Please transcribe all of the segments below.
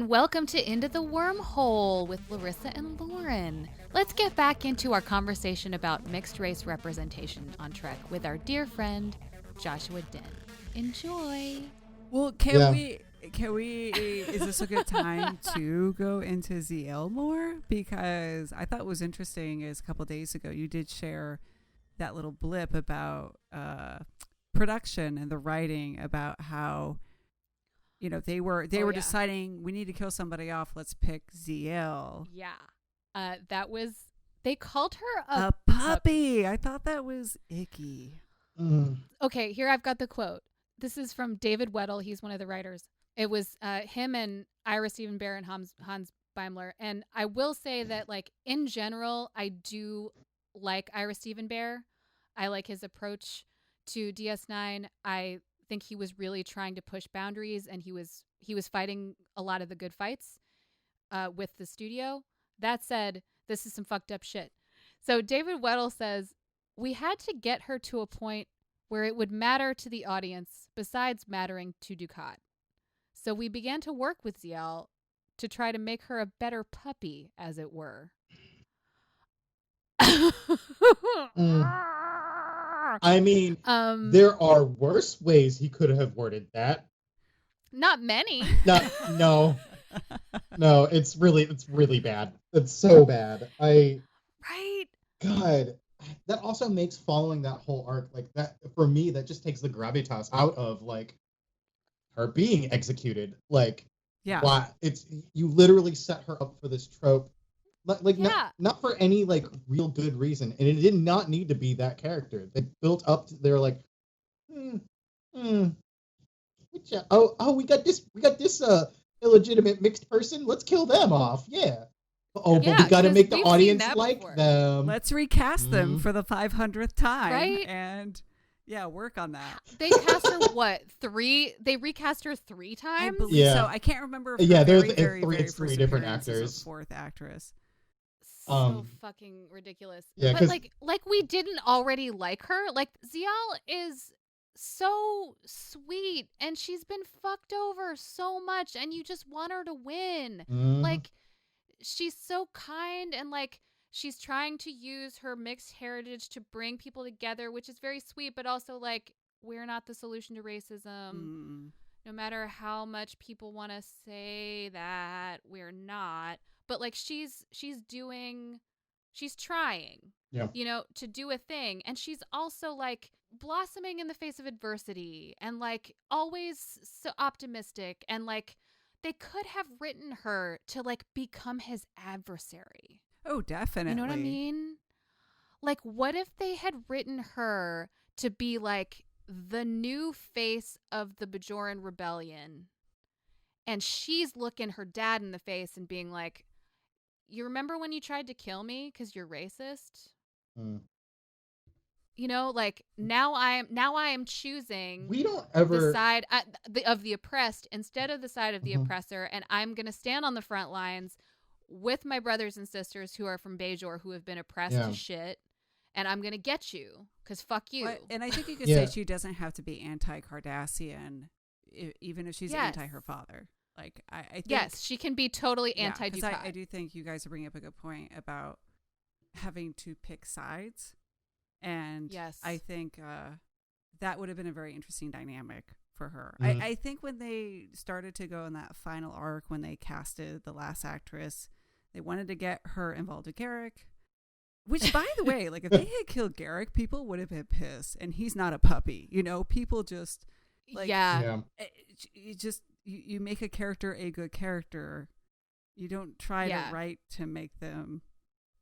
and welcome to Into the Wormhole with Larissa and Lauren. Let's get back into our conversation about mixed race representation on Trek with our dear friend, Joshua Dent. Enjoy. Well, can we, is this a good time to go into Ziyal more? Because I thought what was interesting is a couple of days ago, you did share that little blip about production and the writing about how, you know, they were deciding we need to kill somebody off. Let's pick Ziyal. Yeah. That was, they called her a puppy. I thought that was icky. Okay, here I've got the quote. This is from David Weddle. He's one of the writers. It was him and Ira Steven Behr and Hans Beimler. And I will say that, like, in general, I do like Ira Steven Behr. I like his approach to DS9. I think he was really trying to push boundaries, and he was fighting a lot of the good fights with the studio. That said, this is some fucked up shit. So David Weddle says, we had to get her to a point where it would matter to the audience besides mattering to Dukat. So we began to work with Ziyal to try to make her a better puppy, as it were. I mean, there are worse ways he could have worded that. Not many. No, it's really bad. It's so bad. Right. God, that also makes following that whole arc like that for me. That just takes the gravitas out of like her being executed. Like, why? It's you literally set her up for this trope. Like not for any like real good reason, and it did not need to be that character. They built up. They're like, oh, we got this illegitimate mixed person. Let's kill them off. Yeah. But we got to make the audience like them. Let's recast them for the 500th time, right? And work on that. They cast her what? 3? They recast her 3 times. I believe so. I can't remember. It's three different actors. Fourth actress. So fucking ridiculous. Yeah, but like we didn't already like her. Like, Ziyal is so sweet, and she's been fucked over so much, and you just want her to win. Like, she's so kind, and like she's trying to use her mixed heritage to bring people together, which is very sweet, but also like, we're not the solution to racism. No matter how much people want to say that, we're not. But like she's trying, you know, to do a thing. And she's also like blossoming in the face of adversity and like always so optimistic. And like they could have written her to like become his adversary. Oh, definitely. You know what I mean? Like, what if they had written her to be like the new face of the Bajoran rebellion? And she's looking her dad in the face and being like, you remember when you tried to kill me because you're racist? You know, like now I am choosing the side of the oppressed instead of the side of the oppressor, and I'm going to stand on the front lines with my brothers and sisters who are from Bajor who have been oppressed to shit, and I'm going to get you because fuck you. And I think you could say she doesn't have to be anti-Cardassian even if she's anti her father. Like, I think, yes, she can be totally anti-Dukat. I do think you guys are bringing up a good point about having to pick sides. And I think that would have been a very interesting dynamic for her. I think when they started to go in that final arc, when they casted the last actress, they wanted to get her involved with Garrick. Which, by the way, like if they had killed Garrick, people would have been pissed. And he's not a puppy. You know, people just... Like, you make a character a good character. You don't try to write to make them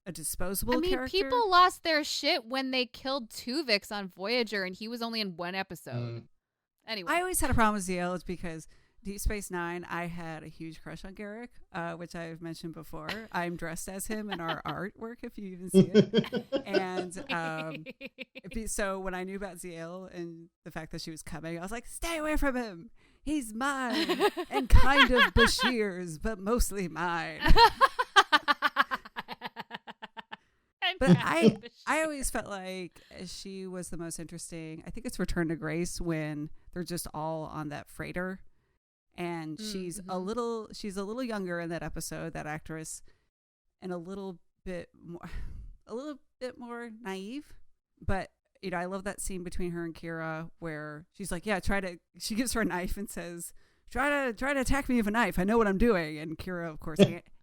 a disposable character. People lost their shit when they killed Tuvix on Voyager, and he was only in 1 episode. Anyway, I always had a problem with Ziyal. It's because Deep Space Nine, I had a huge crush on Garrick, which I've mentioned before. I'm dressed as him in our artwork, if you even see it. And so when I knew about Ziyal and the fact that she was coming, I was like, stay away from him. He's mine and kind of Bashir's, but mostly mine. But I always felt like she was the most interesting. I think it's Return to Grace when they're just all on that freighter and she's a little younger in that episode, that actress, and a little bit more naive. But I love that scene between her and Kira where she's like, she gives her a knife and says, try to attack me with a knife, I know what I'm doing. And Kira, of course,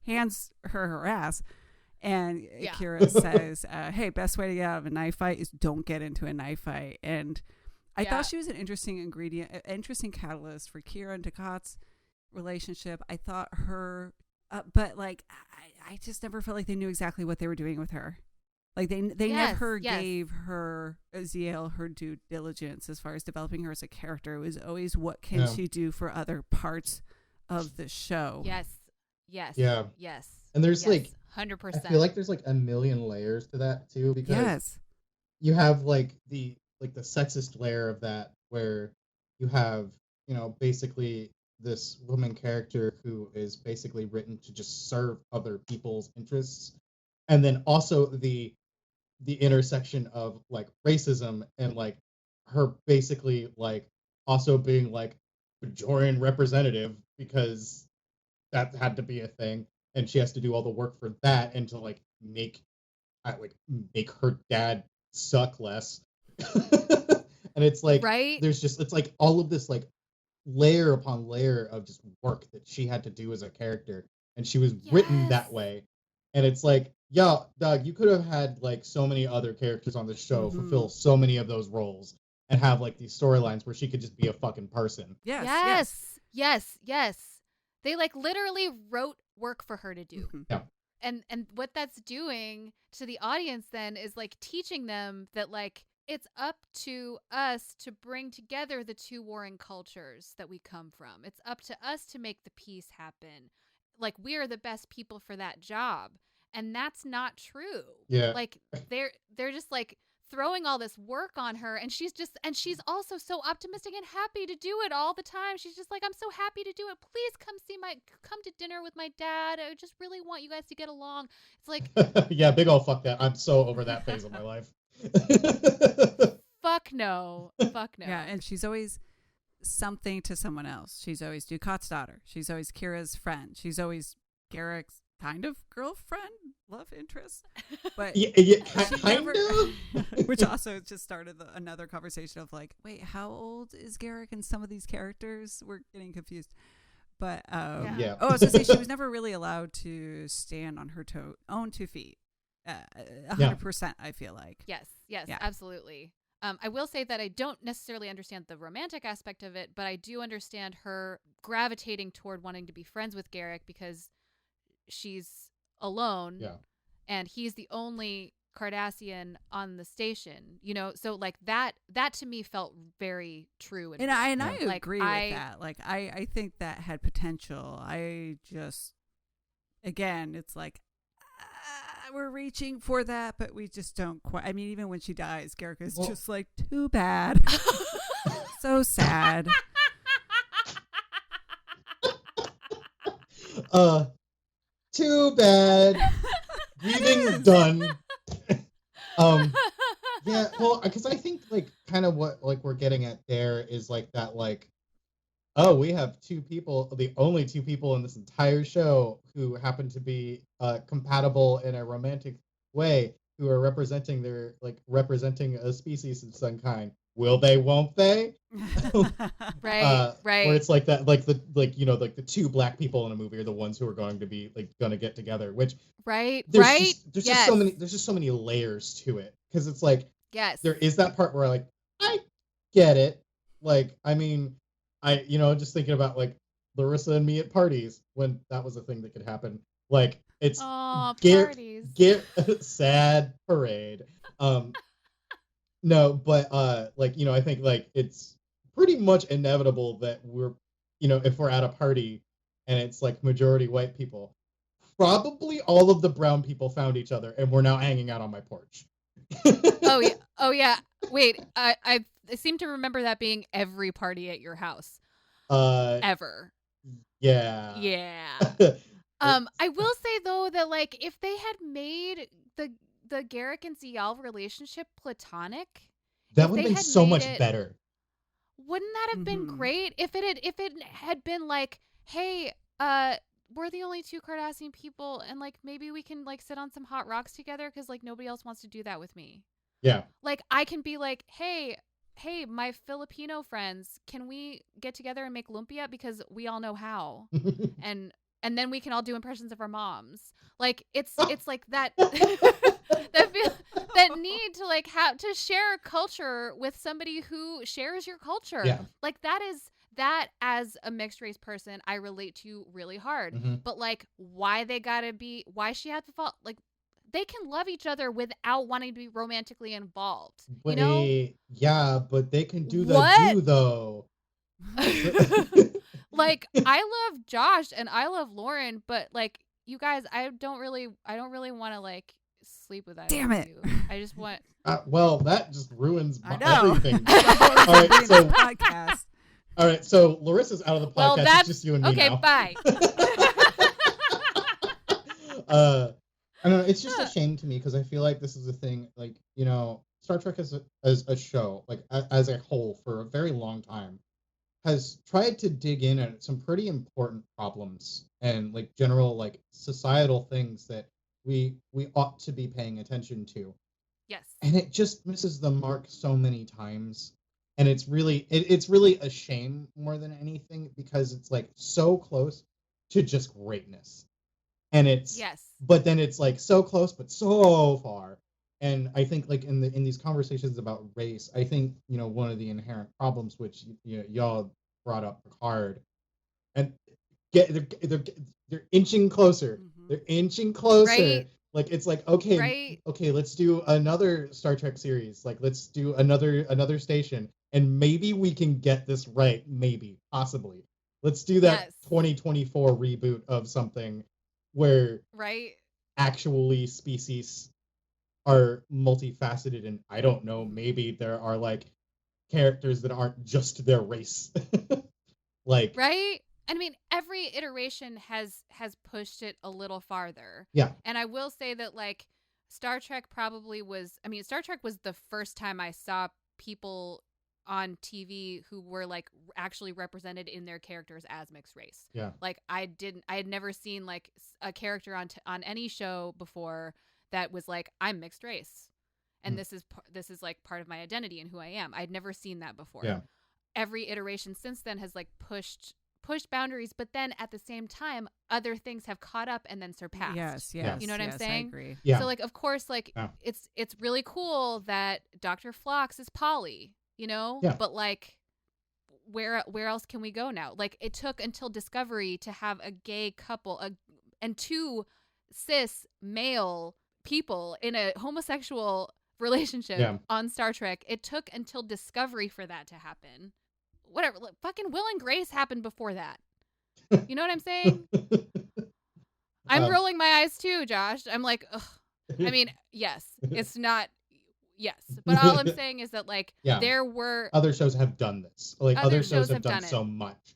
hands her ass. And Kira says, hey, best way to get out of a knife fight is don't get into a knife fight. And I thought she was an interesting interesting catalyst for Kira and Takat's relationship. I thought her, but like, I just never felt like they knew exactly what they were doing with her. Like they never gave her, Ziyal, her due diligence as far as developing her as a character. It was always, what can she do for other parts of the show? Yes. And there's like 100%. I feel like there's like a million layers to that too, because you have like the sexist layer of that, where you have, basically this woman character who is basically written to just serve other people's interests, and then also the intersection of like racism and like her basically like also being like Bajorian representative, because that had to be a thing, and she has to do all the work for that, and to like make her dad suck less. And it's like, there's just, it's like all of this like layer upon layer of just work that she had to do as a character, and she was written that way. And it's like, Doug, you could have had like so many other characters on the show fulfill so many of those roles and have like these storylines where she could just be a fucking person. Yes. They like literally wrote work for her to do. Yeah. And what that's doing to the audience then is like teaching them that like it's up to us to bring together the two warring cultures that we come from. It's up to us to make the peace happen. Like, we are the best people for that job. And that's not true. Yeah. Like they're just like throwing all this work on her, and she's also so optimistic and happy to do it all the time. She's just like, I'm so happy to do it. Please come to dinner with my dad. I just really want you guys to get along. It's like yeah, big ol' fuck that. I'm so over that phase of my life. Fuck no. Yeah, and she's always something to someone else. She's always Ducat's daughter. She's always Kira's friend. She's always Garrick's kind of girlfriend, love interest. But kind of. Which also just started another conversation of like, wait, how old is Garrick in some of these characters? We're getting confused. But I was gonna say, she was never really allowed to stand on her own 2 feet. 100%, I feel like. Yes, absolutely. I will say that I don't necessarily understand the romantic aspect of it, but I do understand her gravitating toward wanting to be friends with Garrick because she's alone, and he's the only Cardassian on the station. So like that to me felt very true. And I agree with that. Like I think that had potential. I just, again, it's like, we're reaching for that, but we just don't quite. I mean, even when she dies, Garrick is just like, too bad. So sad. Too bad. Grieving done. Yeah, well, because I think like kind of what like we're getting at there is like that, like, oh, we have 2 people, the only 2 people in this entire show who happen to be compatible in a romantic way, who are representing a species of some kind. Will they? Won't they? Right. Where it's like that, like the 2 black people in a movie are the ones who are going to be like going to get together. Which there's just so many layers to it, because it's like there is that part where like I get it. Like, I mean, just thinking about like Larissa and me at parties when that was a thing that could happen. Like, it's parties. Sad parade. No, but I think like it's pretty much inevitable that we're, if we're at a party and it's like majority white people, probably all of the brown people found each other and we're now hanging out on my porch. Oh yeah. Wait, I seem to remember that being every party at your house. Ever. Yeah. Yeah. I will say though that like if they had made the Garrick and Ziyal relationship platonic, that would have been so much better. Wouldn't that have been great if it had been like, hey, we're the only two Kardashian people, and like maybe we can like sit on some hot rocks together because like nobody else wants to do that with me. Yeah. Like I can be like, hey, my Filipino friends, can we get together and make lumpia because we all know how, and then we can all do impressions of our moms. Like it's like that that need to like have to share culture with somebody who shares your culture. Yeah. Like that as a mixed race person, I relate to really hard. Mm-hmm. But like why she had to fall, like they can love each other without wanting to be romantically involved. You know? Yeah, but they can do the do though. Like I love Josh and I love Lauren, but like you guys, I don't really want to like sleep with that. Damn it! I just want. Well, that just ruins everything. All right, so podcast. All right, so Larissa's out of the podcast. Well, that's it's just you and me okay. Now. Bye. I don't know. It's just a shame to me because I feel like this is a thing. Like Star Trek as a show, like as a whole, for a very long time, has tried to dig in at some pretty important problems and like general like societal things that we ought to be paying attention to. Yes. And it just misses the mark so many times. And it's really a shame more than anything because it's like so close to just greatness. And it's but then it's like so close but so far. And I think like in these conversations about race, I think one of the inherent problems which y'all brought up Picard, and they're inching closer. Mm-hmm. They're inching closer. Right. Like it's like okay, let's do another Star Trek series. Like let's do another station, and maybe we can get this right. Maybe, possibly. Let's do that 2024 reboot of something where actually species are multifaceted, and I don't know, maybe there are like characters that aren't just their race. Like I mean, every iteration has pushed it a little farther. Yeah. And I will say that like Star Trek Star Trek was the first time I saw people on TV who were like actually represented in their characters as mixed race. Yeah. Like I had never seen like a character on any show before that was like, I'm mixed race. And this is like part of my identity and who I am. I'd never seen that before. Yeah. Every iteration since then has like pushed boundaries, but then at the same time, other things have caught up and then surpassed. Yes. You know what I'm saying? I agree. Yeah. So like, of course, like it's really cool that Dr. Phlox is poly, but like, where else can we go now? Like it took until Discovery to have a gay couple and two cis male people in a homosexual relationship on Star Trek. It took until Discovery for that to happen. Whatever, like, fucking Will and Grace happened before that. You know what I'm saying? I'm rolling my eyes too, Josh. I'm like, ugh. I mean, yes, it's not. Yes, but all I'm saying is that like there were other shows have done this. Like other shows have done so much,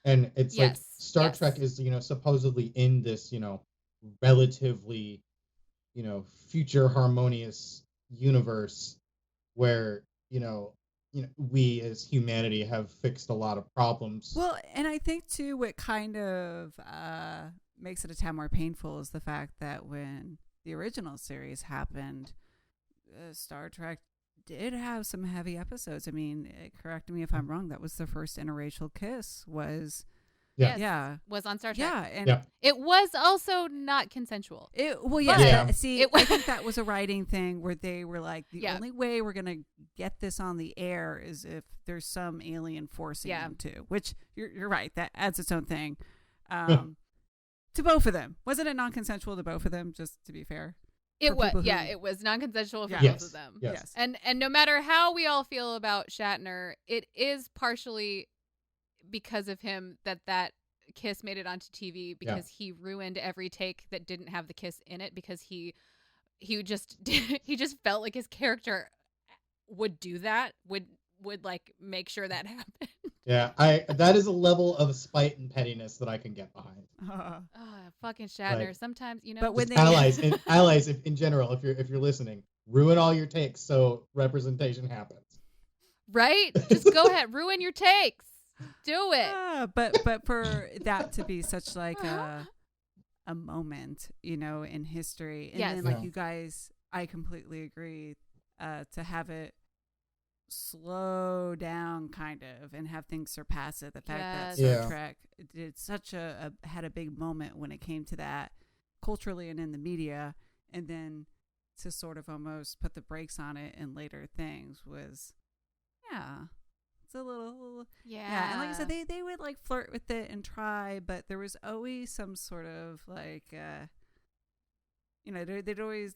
and it's like Star Trek is supposedly in this relatively future harmonious universe where we as humanity have fixed a lot of problems. Well, and I think too what kind of makes it a tad more painful is the fact that when the original series happened, Star Trek did have some heavy episodes. I mean, correct me if I'm wrong, that was the first interracial kiss was was on Star Trek. Yeah, and it was also not consensual. I think that was a writing thing where they were like, the only way we're gonna get this on the air is if there's some alien forcing them to. Which you're right, that adds its own thing. To both of them, wasn't it non-consensual to both of them? Just to be fair, it was non-consensual for both of them. Yes. And no matter how we all feel about Shatner, it is partially because of him that kiss made it onto TV, because he ruined every take that didn't have the kiss in it, because he just felt like his character would do that, would like make sure that happened. Yeah, that is a level of spite and pettiness that I can get behind. Fucking Shatner. Like, sometimes but when they allies in general, if you're listening, ruin all your takes so representation happens. Right? Just go ahead, ruin your takes. Do it. But for that to be such like a moment, in history, and then like you guys, I completely agree. To have it slow down, kind of, and have things surpass it. The fact that Star Trek did had a big moment when it came to that culturally and in the media, and then to sort of almost put the brakes on it in later things was, it's a little, and like I said, they would like flirt with it and try, but there was always some sort of like, they'd always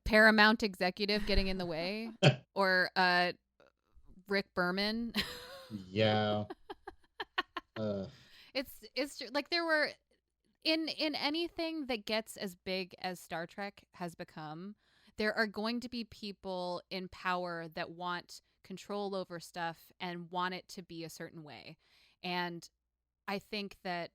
Paramount executive getting in the way, or Rick Berman. Yeah. It's like there were in anything that gets as big as Star Trek has become, there are going to be people in power that want control over stuff and want it to be a certain way. And I think that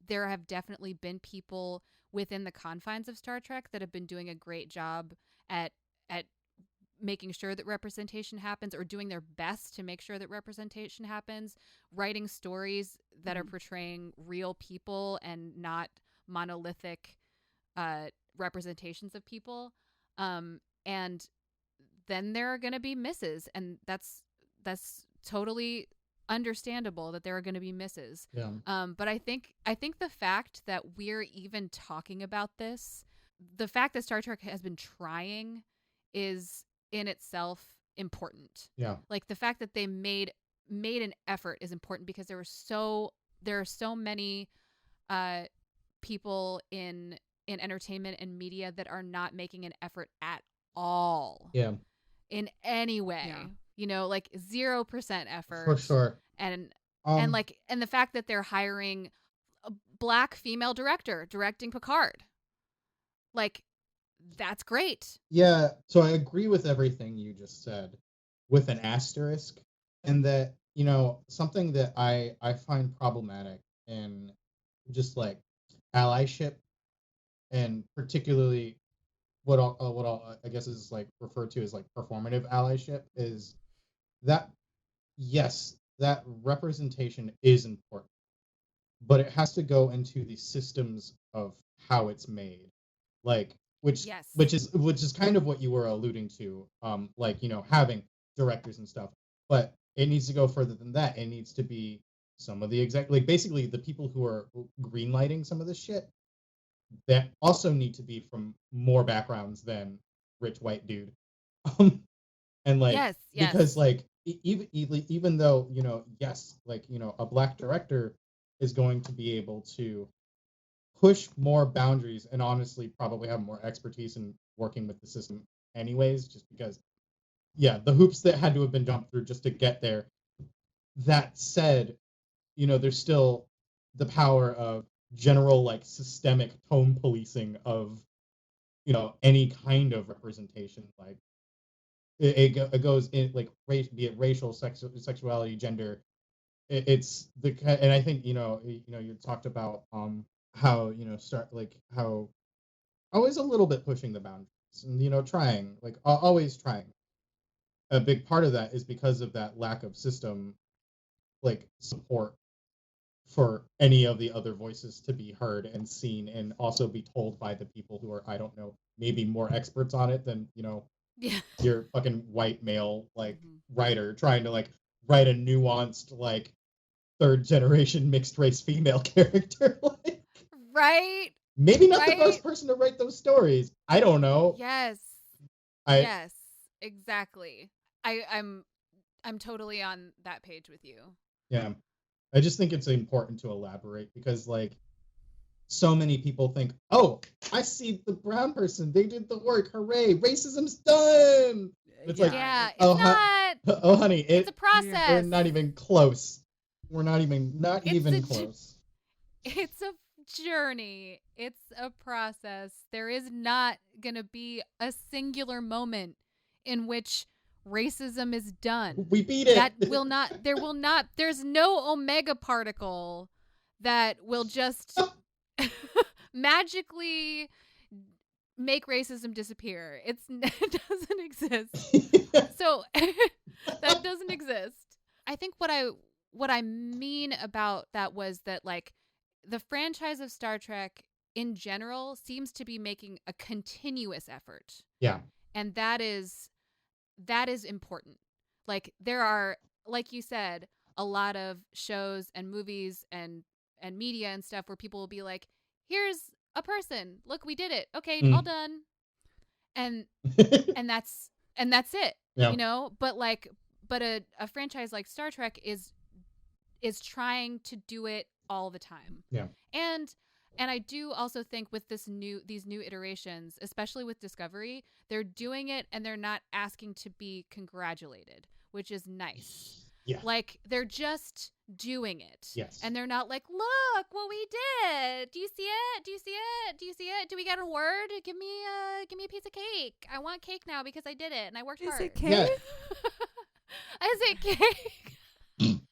there have definitely been people within the confines of Star Trek that have been doing a great job at making sure that representation happens, or doing their best to make sure that representation happens, writing stories that are portraying real people and not monolithic representations of people. And then there are going to be misses, and that's totally understandable that there are going to be misses. But I think the fact that we're even talking about this, the fact that Star Trek has been trying, is in itself important. Like the fact that they made an effort is important, because there are so many people in entertainment and media that are not making an effort at all. In any way. Like 0% effort. For sure. And the fact that they're hiring a Black female director directing Picard. Like, that's great. Yeah, so I agree with everything you just said, with an asterisk, and that, something that I find problematic in just like allyship, and particularly what I'll I guess is like referred to as like performative allyship, is that yes, that representation is important, but it has to go into the systems of how it's made, like which is kind of what you were alluding to, like having directors and stuff, but it needs to go further than that. It needs to be some of the basically the people who are greenlighting some of this shit, that also need to be from more backgrounds than rich white dude. And like, because like even though like a Black director is going to be able to push more boundaries and honestly probably have more expertise in working with the system anyways, just because the hoops that had to have been jumped through just to get there. That said, there's still the power of general like systemic tone policing of any kind of representation. Like it goes in like race, be it racial, sexuality, gender. It's the, and I think you talked about how start like how always a little bit pushing the boundaries and trying, like always trying. A big part of that is because of that lack of system like support for any of the other voices to be heard and seen, and also be told by the people who are, I don't know, maybe more experts on it than your fucking white male like writer trying to like write a nuanced like third generation mixed race female character. Like, right? Maybe not the best person to write those stories. I don't know. Yes, exactly. I'm totally on that page with you. Yeah. I just think it's important to elaborate, because like so many people think, oh, I see the brown person, they did the work, hooray, racism's done. It's like, it's not. Oh honey, it's a process. We're not even close. We're not even close. It's a journey. It's a process. There is not gonna be a singular moment in which racism is done. We beat it. There's no omega particle that will just magically make racism disappear. It doesn't exist. So that doesn't exist. I think what I mean about that was that like the franchise of Star Trek in general seems to be making a continuous effort. Yeah. And that is important. Like there are, like you said, a lot of shows and movies and media and stuff where people will be like, here's a person. Look, we did it. Okay, all done. And that's it. Yeah. You know? But a franchise like Star Trek is trying to do it all the time. Yeah. And I do also think with these new iterations, especially with Discovery, they're doing it and they're not asking to be congratulated, which is nice. Yeah. Like they're just doing it. Yes. And they're not like, look what we did. Do you see it? Do you see it? Do you see it? Do we get an award? Give me a piece of cake. I want cake now because I did it and I worked hard. Is it cake? Yeah. Is it cake?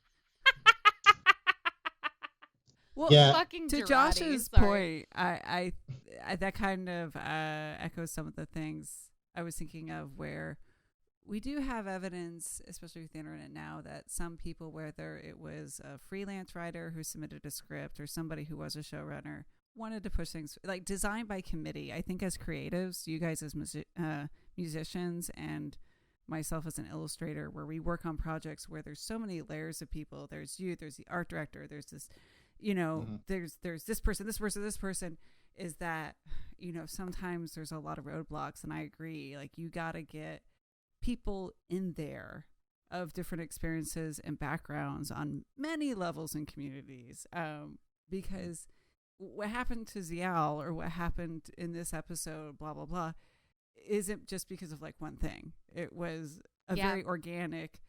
Well, yeah. Fucking to Girardi, Josh's sorry. point, I that kind of echoes some of the things I was thinking of, where we do have evidence, especially with the internet now, that some people, whether it was a freelance writer who submitted a script or somebody who was a showrunner, wanted to push things like designed by committee. I think as creatives, you guys as musicians and myself as an illustrator, where we work on projects where there's so many layers of people. There's you, there's the art director, there's this, there's this person, is that, sometimes there's a lot of roadblocks. And I agree, like you got to get people in there of different experiences and backgrounds on many levels and communities, because what happened to Ziyal or what happened in this episode, blah, blah, blah, isn't just because of like one thing. It was a very organic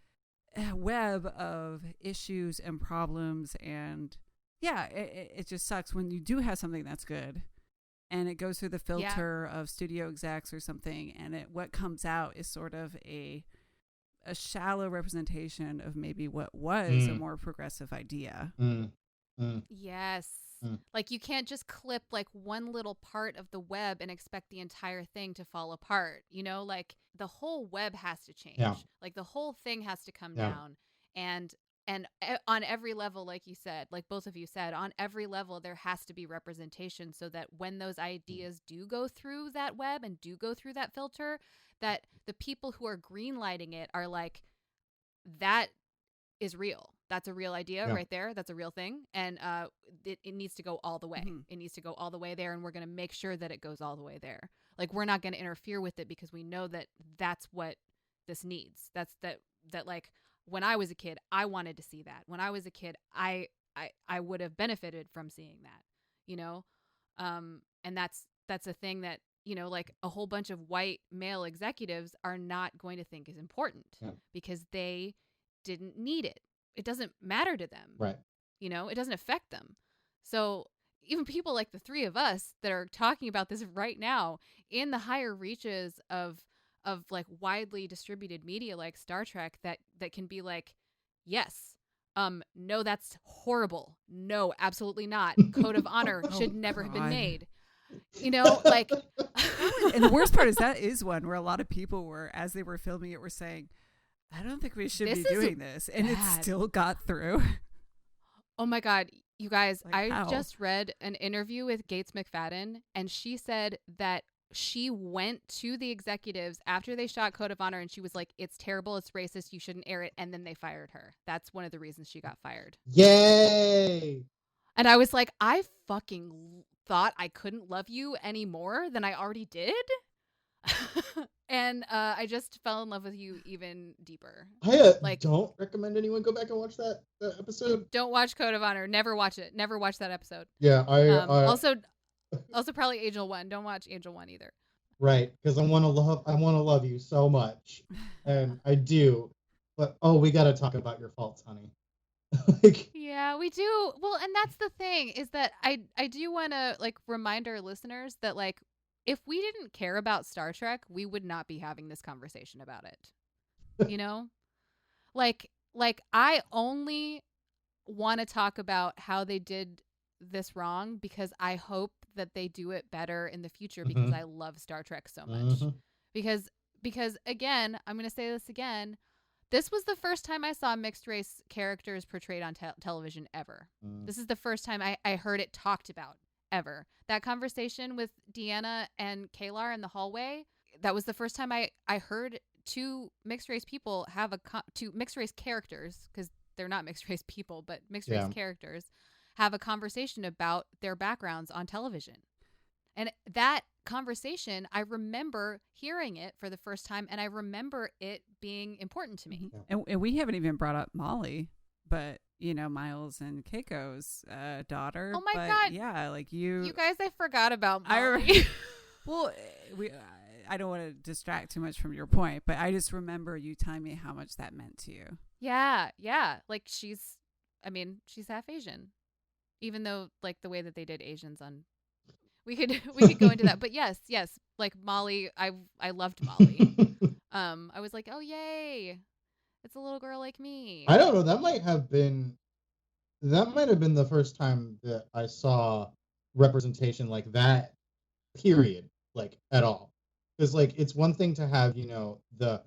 web of issues and problems. And it just sucks when you do have something that's good and it goes through the filter of studio execs or something, and what comes out is sort of a shallow representation of maybe what was a more progressive idea. Yes. Like you can't just clip like one little part of the web and expect the entire thing to fall apart. Like the whole web has to change. Yeah. Like the whole thing has to come down. And on every level, like you said, like both of you said, on every level, there has to be representation so that when those ideas do go through that web and do go through that filter, that the people who are greenlighting it are like, that is real. That's a real idea right there. That's a real thing. And it needs to go all the way. It needs to go all the way there. And we're going to make sure that it goes all the way there. Like we're not going to interfere with it because we know that that's what this needs. That's that like, when I was a kid, I wanted to see that. When I was a kid, I would have benefited from seeing that, and that's a thing that, like a whole bunch of white male executives are not going to think is important because they didn't need it. It doesn't matter to them. Right. It doesn't affect them. So even people like the three of us that are talking about this right now in the higher reaches of like widely distributed media like Star Trek that can be like, yes, no, that's horrible. No, absolutely not. Code of honor should never have been made. Like. And the worst part is that is one where a lot of people were, as they were filming it, were saying, I don't think we should be doing this. And it still got through. Oh my God, you guys, Like, I just read an interview with Gates McFadden, and she said that she went to the executives after they shot Code of Honor and she was like, it's terrible, it's racist, you shouldn't air it. And then they fired her. That's one of the reasons she got fired. Yay! And I was like, I fucking thought I couldn't love you any more than I already did. And I just fell in love with you even deeper. I don't recommend anyone go back and watch that episode. Don't watch Code of Honor. Never watch it. Never watch that episode. Yeah, Also probably Angel 1. Don't watch Angel 1 either. Right, because I want to love you so much. And I do. But we got to talk about your faults, honey. Yeah, we do. Well, and that's the thing is that I do want to like remind our listeners that like if we didn't care about Star Trek, we would not be having this conversation about it. Like I only want to talk about how they did this wrong because I hope that they do it better in the future because I love Star Trek so much. Because again, I'm going to say this again. This was the first time I saw mixed race characters portrayed on television ever. This is the first time I heard it talked about ever. That conversation with Deanna and Kalar in the hallway, that was the first time I heard two mixed race people have two mixed race characters, because they're not mixed race people, but mixed race characters have a conversation about their backgrounds on television. And that conversation, I remember hearing it for the first time, and I remember it being important to me. And we haven't even brought up Molly, but Miles and Keiko's daughter. Oh my God. Yeah, like you guys, I forgot about Molly. Well, I don't want to distract too much from your point, but I just remember you telling me how much that meant to you. Yeah. Like she's half Asian, even though like the way that they did Asians on. We could go into that, but yes, like Molly, I loved Molly. I was like, oh yay, it's a little girl like me. I don't know. That might have been the first time that I saw representation like that. Period, like at all. Because like it's one thing to have the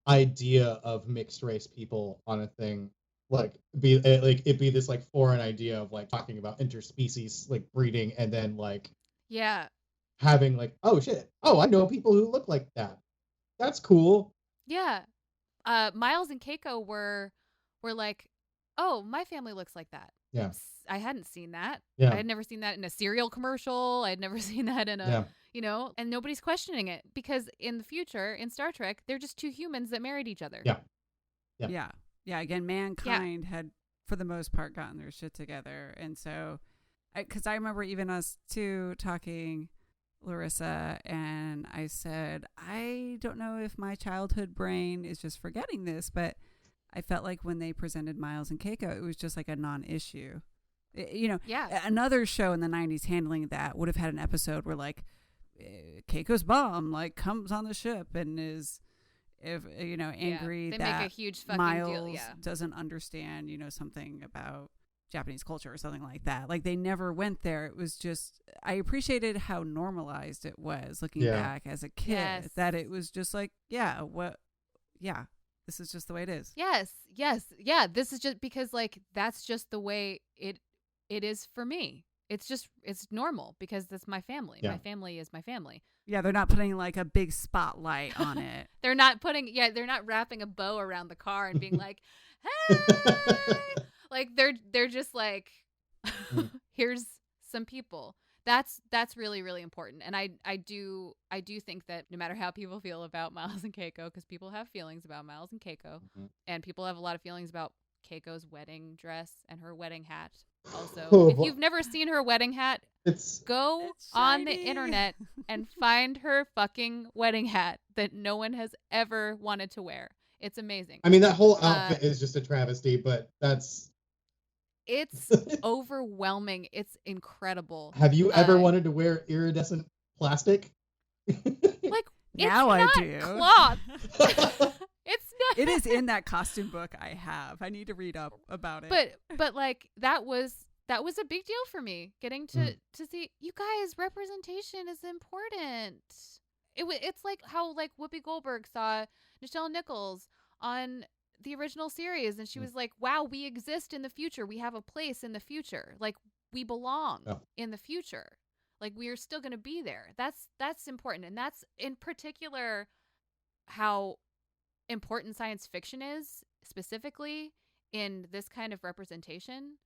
idea of mixed race people on a thing. Like be this like foreign idea of like talking about interspecies like breeding, and then like having like, oh shit, I know people who look like that. That's cool. Yeah. Miles and Keiko were like, oh, my family looks like that. Yeah. I hadn't seen that. Yeah. I had never seen that in a cereal commercial. I had never seen that in a and nobody's questioning it, because in the future in Star Trek, they're just two humans that married each other. Yeah, again, mankind had, for the most part, gotten their shit together. And so, because I remember even us two talking, Larissa, and I said, I don't know if my childhood brain is just forgetting this, but I felt like when they presented Miles and Keiko, it was just like a non-issue. Another show in the 90s handling that would have had an episode where like Keiko's mom like comes on the ship and is... angry they that make a huge fucking Miles deal, doesn't understand, something about Japanese culture or something like that. Like they never went there. It was just, I appreciated how normalized it was looking back as a kid, that it was just like, this is just the way it is. Yes. Yeah. This is just because like, that's just the way it is for me. It's normal because that's my family. My family is my family. Yeah, they're not putting like a big spotlight on it. They're not wrapping a bow around the car and being like, hey, like they're just like, here's some people. That's really, really important. And I do think that no matter how people feel about Miles and Keiko, because people have feelings about Miles and Keiko, and people have a lot of feelings about Keiko's wedding dress and her wedding hat. Also, if you've never seen her wedding hat, go on the internet and find her fucking wedding hat that no one has ever wanted to wear. It's amazing. I mean, that whole outfit is just a travesty, but it's overwhelming. It's incredible. Have you ever wanted to wear iridescent plastic? Like, now I do. Cloth. It's not. It is in that costume book I have. I need to read up about it. But like that was a big deal for me, getting to see, you guys, representation is important. It's like how like Whoopi Goldberg saw Nichelle Nichols on the original series, and she was like, wow, we exist in the future. We have a place in the future. Like we belong in the future. Like we are still going to be there. That's important. And that's in particular how important science fiction is, specifically in this kind of representation,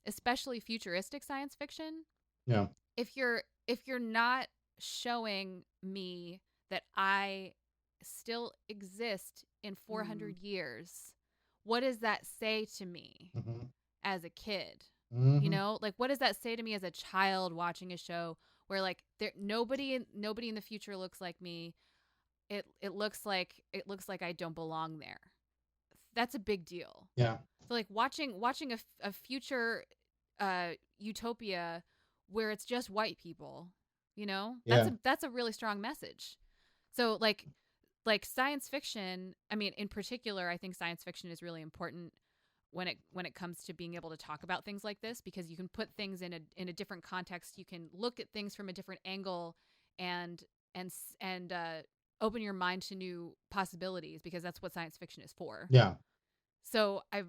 especially futuristic science fiction. Yeah. If you're not showing me that I still exist in 400 years, what does that say to me as a kid? Like what does that say to me as a child watching a show where like nobody in the future looks like me? It looks like I don't belong there. That's a big deal. Yeah. So like watching a future utopia where it's just white people, that's a really strong message. So like science fiction, I mean, in particular, I think science fiction is really important when it comes to being able to talk about things like this, because you can put things in a different context. You can look at things from a different angle and open your mind to new possibilities, because that's what science fiction is for. Yeah. So I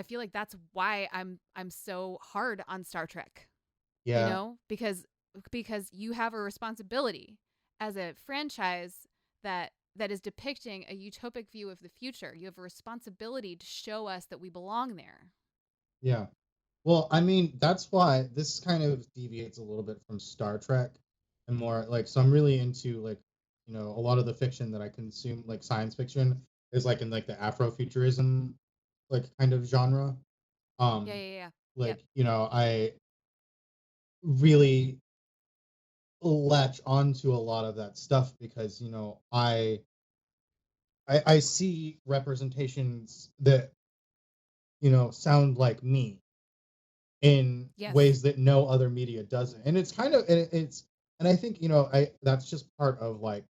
feel like that's why I'm so hard on Star Trek. Yeah. You know, because you have a responsibility as a franchise that is depicting a utopic view of the future. You have a responsibility to show us that we belong there. Yeah. Well, I mean, that's why this kind of deviates a little bit from Star Trek and more like, so I'm really into like, you know, a lot of the fiction that I consume, like science fiction, is like in like the Afrofuturism like kind of genre. Yeah. Like, you know, I really latch onto a lot of that stuff because, you know, I see representations that, you know, sound like me in ways that no other media doesn't. And it's kind of, and I think, you know, that's just part of like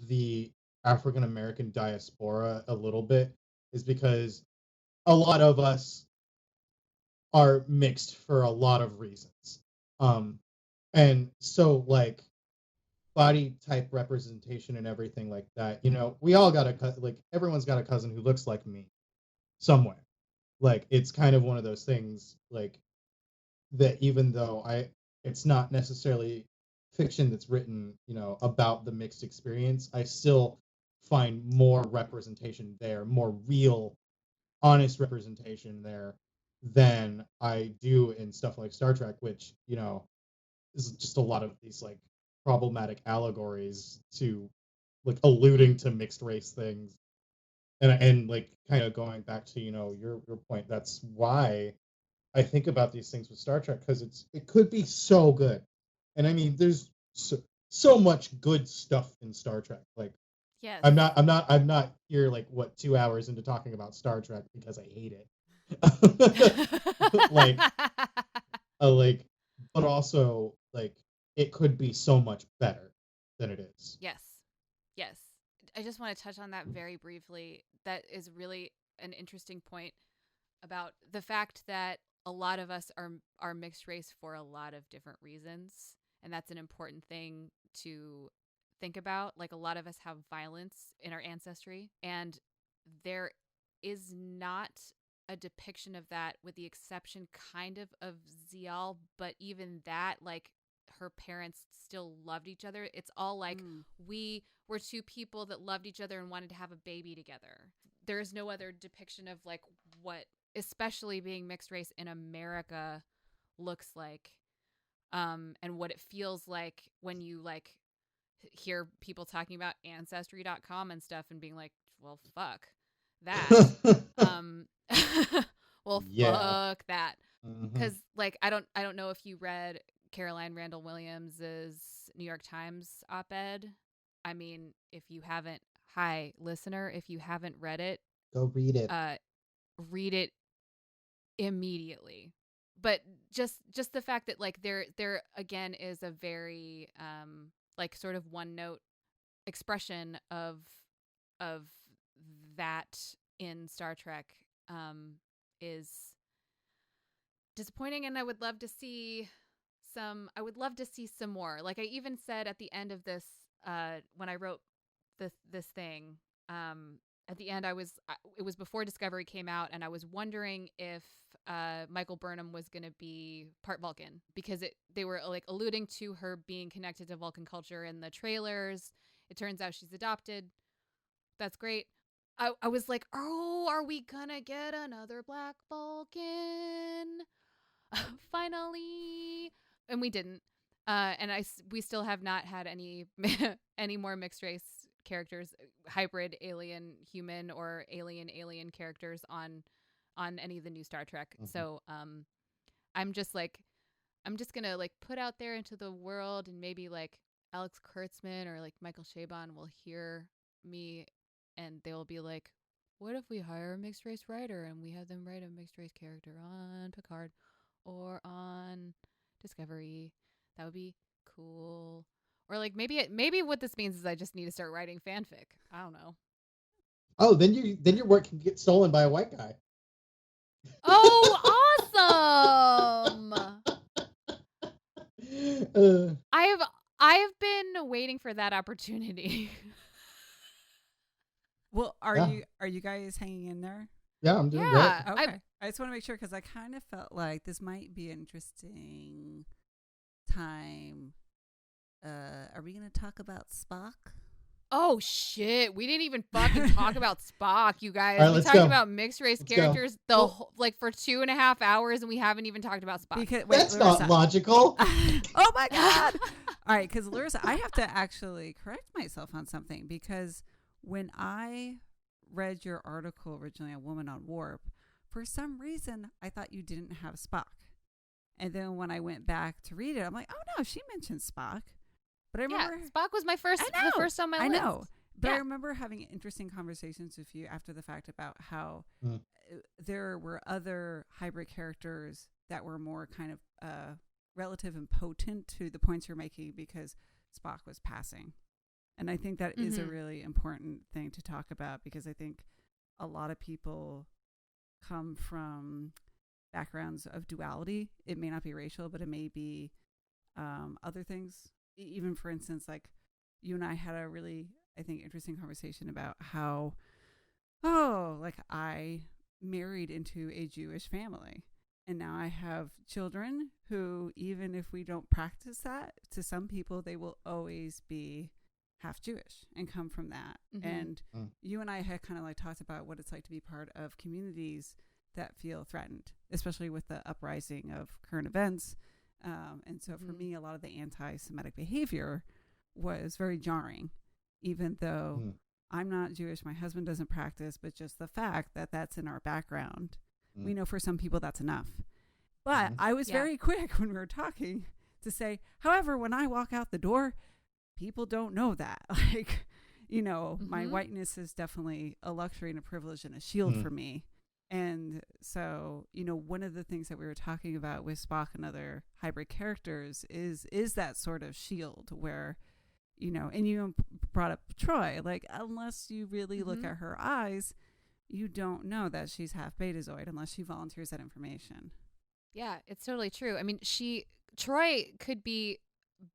the African American diaspora a little bit, is because a lot of us are mixed for a lot of reasons. And so like body type representation and everything like that, you know, we all got like everyone's got a cousin who looks like me somewhere. Like it's kind of one of those things like that, even though it's not necessarily fiction that's written, you know, about the mixed experience, I still find more representation there, more real, honest representation there than I do in stuff like Star Trek, which, you know, is just a lot of these like problematic allegories to like alluding to mixed race things. And like kind of going back to, you know, your point, that's why I think about these things with Star Trek, because it could be so good. And I mean, there's so much good stuff in Star Trek. Like, yes. I'm not here like 2 hours into talking about Star Trek because I hate it. like, but also like it could be so much better than it is. Yes. I just want to touch on that very briefly. That is really an interesting point about the fact that a lot of us are mixed race for a lot of different reasons, and that's an important thing to think about. Like, a lot of us have violence in our ancestry, and there is not a depiction of that, with the exception kind of Ziyal, but even that, like, her parents still loved each other. It's all like we were two people that loved each other and wanted to have a baby together. There is no other depiction of like what, especially being mixed race in America, looks like, and what it feels like when you like hear people talking about ancestry.com and stuff and being like, well, fuck that. Fuck that. Because like I don't know if you read Caroline Randall Williams's New York Times op-ed. I mean, if you haven't, hi listener, if you haven't read it, go read it. Read it immediately. But just the fact that like there again is a very like sort of one note expression of that in Star Trek is disappointing, and I would love to see some more. Like I even said at the end of this when I wrote this thing, at the end it was before Discovery came out, and I was wondering if Michael Burnham was going to be part Vulcan, because they were like alluding to her being connected to Vulcan culture in the trailers. It turns out she's adopted. That's great. I was like, oh, are we gonna get another Black Vulcan? Finally. And we didn't. And we still have not had any more mixed race characters, hybrid alien human or alien characters on any of the new Star Trek. So I'm just gonna like put out there into the world, and maybe like Alex Kurtzman or like Michael Chabon will hear me, and they will be like, what if we hire a mixed race writer and we have them write a mixed race character on Picard or on Discovery? That would be cool. Or like maybe what this means is I just need to start writing fanfic. I don't know. Oh, then your work can get stolen by a white guy. Oh, awesome! I have been waiting for that opportunity. Well, are you guys hanging in there? Yeah, I'm doing great. Okay. I just want to make sure because I kind of felt like this might be an interesting time. Are we going to talk about Spock? Oh shit! We didn't even fucking talk about Spock, you guys. Right, we talked about mixed race characters for 2.5 hours, and we haven't even talked about Spock. That's Larissa. Not logical. Oh my god! All right, because Larissa, I have to actually correct myself on something because when I read your article originally on Woman on Warp, for some reason I thought you didn't have Spock, and then when I went back to read it, I'm like, oh no, she mentioned Spock. But I remember Spock was the first on my list. I know. But I remember having interesting conversations with you after the fact about how there were other hybrid characters that were more kind of relative and potent to the points you're making because Spock was passing. And I think that is a really important thing to talk about because I think a lot of people come from backgrounds of duality. It may not be racial, but it may be other things. Even for instance, like you and I had a really, I think, interesting conversation about how, I married into a Jewish family. And now I have children who, even if we don't practice that, to some people, they will always be half Jewish and come from that. Mm-hmm. And you and I had kind of like talked about what it's like to be part of communities that feel threatened, especially with the uprising of current events. And so for me, a lot of the anti-Semitic behavior was very jarring, even though I'm not Jewish, my husband doesn't practice, but just the fact that that's in our background, we know for some people that's enough. But I was very quick when we were talking to say, however, when I walk out the door, people don't know that. Like, my whiteness is definitely a luxury and a privilege and a shield for me. And so, one of the things that we were talking about with Spock and other hybrid characters is that sort of shield where, and you brought up Troy, like, unless you really look at her eyes, you don't know that she's half Betazoid unless she volunteers that information. Yeah, it's totally true. I mean, Troy could be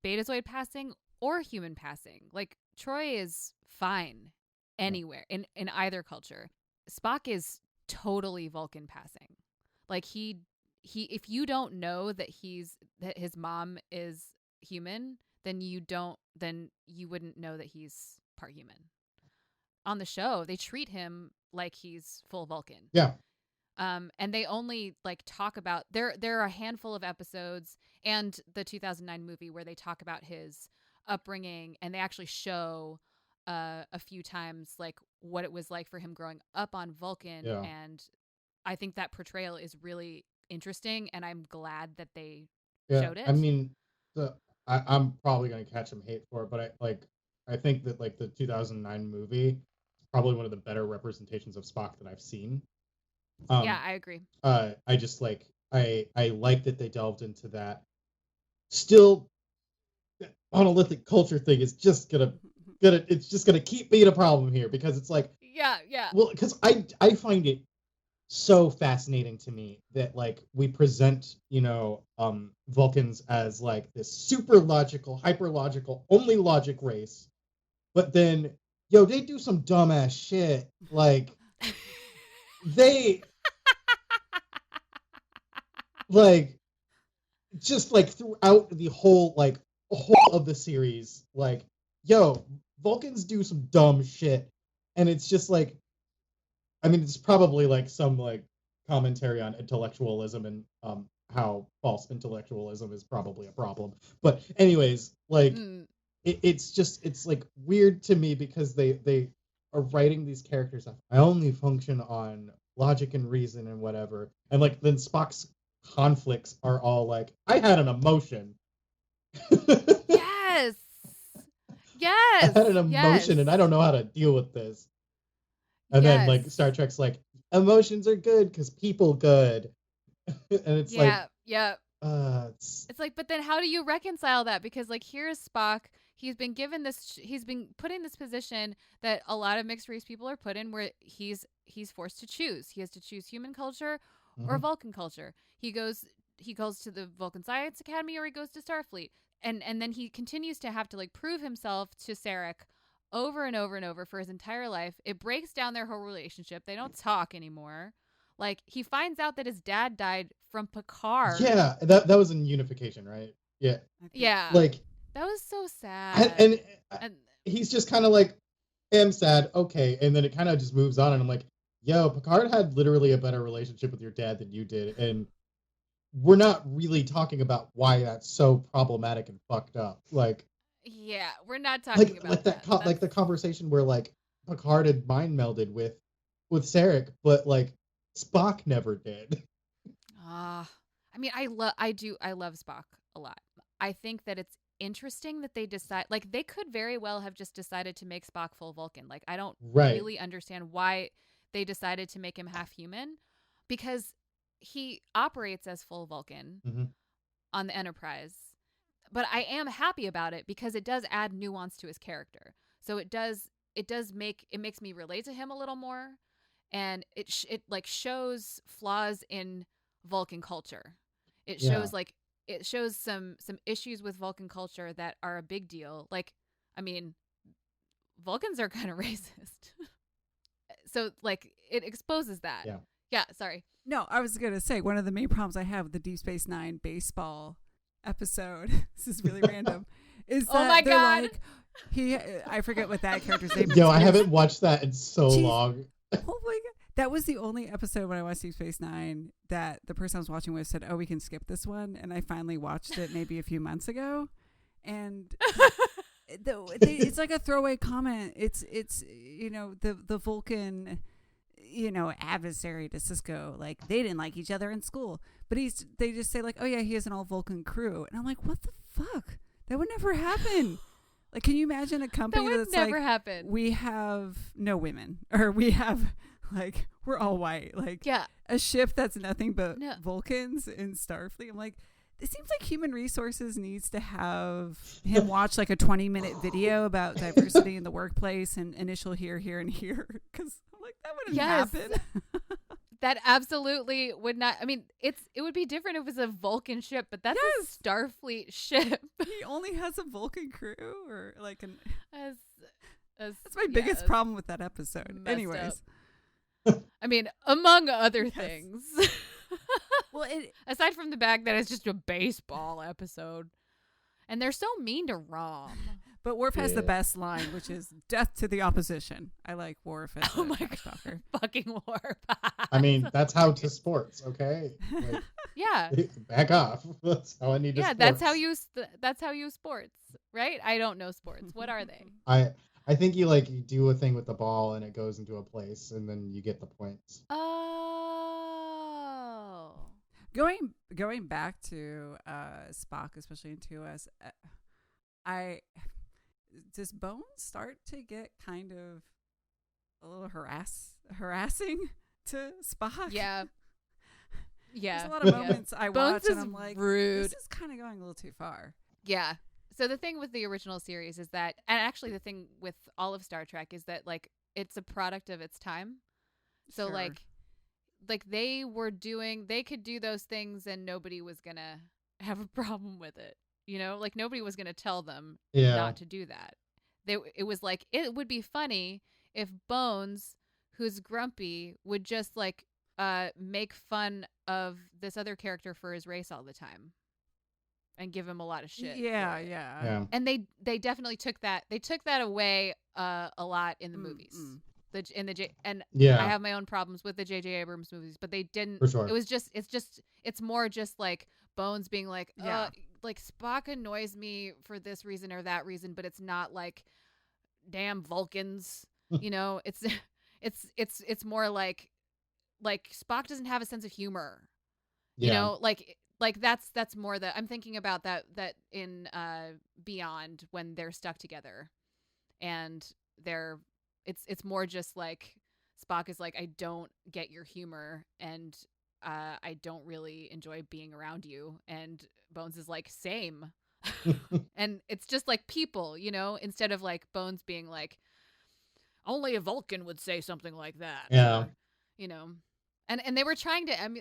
Betazoid passing or human passing. Like, Troy is fine anywhere in either culture. Spock is totally Vulcan passing. Like he if you don't know that his mom is human, then you wouldn't know that he's part human. On the show, they treat him like he's full Vulcan. Yeah. And they only like talk about there are a handful of episodes and the 2009 movie where they talk about his upbringing, and they actually show a few times like what it was like for him growing up on Vulcan. Yeah. And I think that portrayal is really interesting, and I'm glad that they showed it. I mean, I'm probably going to catch some hate for it, but I think that like the 2009 movie is probably one of the better representations of Spock that I've seen. Yeah, I agree. I just like I like that they delved into that. Still, that monolithic culture thing is just gonna keep being a problem here because it's like well, because I find it so fascinating to me that like we present Vulcans as like this super logical, hyper logical, only logic race, but then they do some dumbass shit like they like just like throughout the whole of the series, like Vulcans do some dumb shit, and it's just like, I mean, it's probably like some like commentary on intellectualism and how false intellectualism is probably a problem. But anyways, like it's like weird to me because they are writing these characters up. I only function on logic and reason and whatever, and like then Spock's conflicts are all like, I had an emotion. Yes. I had an emotion and I don't know how to deal with this. And then like Star Trek's like, emotions are good because people good. And it's it's like, but then how do you reconcile that? Because like here's Spock, he's been given this. He's been put in this position that a lot of mixed race people are put in, where he's forced to choose. He has to choose human culture or Vulcan culture. He goes to the Vulcan Science Academy, or he goes to Starfleet, and then he continues to have to like prove himself to Sarek over and over and over for his entire life. It breaks down their whole relationship. They don't talk anymore. Like, he finds out that his dad died from Picard. Yeah, that was in Unification, right? Yeah. Yeah. Like, that was so sad. And he's just kind of like, I'm sad, okay. And then it kind of just moves on, and I'm like, yo, Picard had literally a better relationship with your dad than you did. And we're not really talking about why that's so problematic and fucked up. Like, yeah, we're not talking about that. Like the conversation where like Picard had mind melded with Sarek, but like Spock never did. I mean, I love Spock a lot. I think that it's interesting that they decide, like, they could very well have just decided to make Spock full Vulcan. Like, I don't really understand why they decided to make him half human, because he operates as full Vulcan on the Enterprise. But I am happy about it because it does add nuance to his character. So it makes me relate to him a little more, and it like shows flaws in Vulcan culture. It shows some issues with Vulcan culture that are a big deal. Like, I mean, Vulcans are kind of racist. So like it exposes that. Yeah, sorry. No, I was going to say one of the main problems I have with the Deep Space Nine baseball episode, this is really random, is that oh my God. Like, I forget what that character's name is. Yo, I haven't watched that in so long. Oh my God. That was the only episode when I watched Deep Space Nine that the person I was watching with said, oh, we can skip this one. And I finally watched it maybe a few months ago. And it's like a throwaway comment. It's the Vulcan, adversary to Sisko, like they didn't like each other in school, but they just say like, oh yeah, he has an all Vulcan crew, and I'm like, what the fuck? That would never happen. Like, can you imagine a company that's never like, happen. We have no women, or we have like, we're all white, like a ship that's nothing but Vulcans in Starfleet. I'm like, it seems like human resources needs to have him watch like a 20-minute video about diversity in the workplace and initial here, and here, because I'm like, that wouldn't happen. That absolutely would not. I mean, it would be different if it was a Vulcan ship, but that's a Starfleet ship. He only has a Vulcan crew, or like an. That's my biggest problem with that episode. Anyways, I mean, among other things. Well, aside from the fact that it's just a baseball episode, and they're so mean to Rom. But Worf has the best line, which is "Death to the opposition." I like Worf as my God, fucking Worf. I mean, that's how to sports, okay? Like, back off. That's how I need to. Yeah, that's how you sports, right? I don't know sports. What are they? I think you do a thing with the ball and it goes into a place and then you get the points. Oh. Going back to Spock, especially in 2S, does Bones start to get kind of a little harassing to Spock? Yeah. There's a lot of moments I Bones watch and I'm like, rude. This is kind of going a little too far. Yeah. So the thing with the original series is that, and actually the thing with all of Star Trek is that like it's a product of its time. So like they could do those things and nobody was gonna have a problem with it. Like nobody was gonna tell them not to do that. It was like, it would be funny if Bones, who's grumpy, would just like make fun of this other character for his race all the time and give him a lot of shit. Yeah. And they definitely took that away a lot in the movies. I have my own problems with the J.J. Abrams movies, but they didn't. For sure. It was it's more just like Bones being like, like Spock annoys me for this reason or that reason, but it's not like, damn Vulcans, it's more like Spock doesn't have a sense of humor, like that's more that I'm thinking about that in Beyond, when they're stuck together and it's more just like Spock is like, I don't get your humor and I don't really enjoy being around you, and Bones is like, same, And it's just like people, you know, instead of like Bones being like, only a Vulcan would say something like that. Yeah. Or, you know, and they were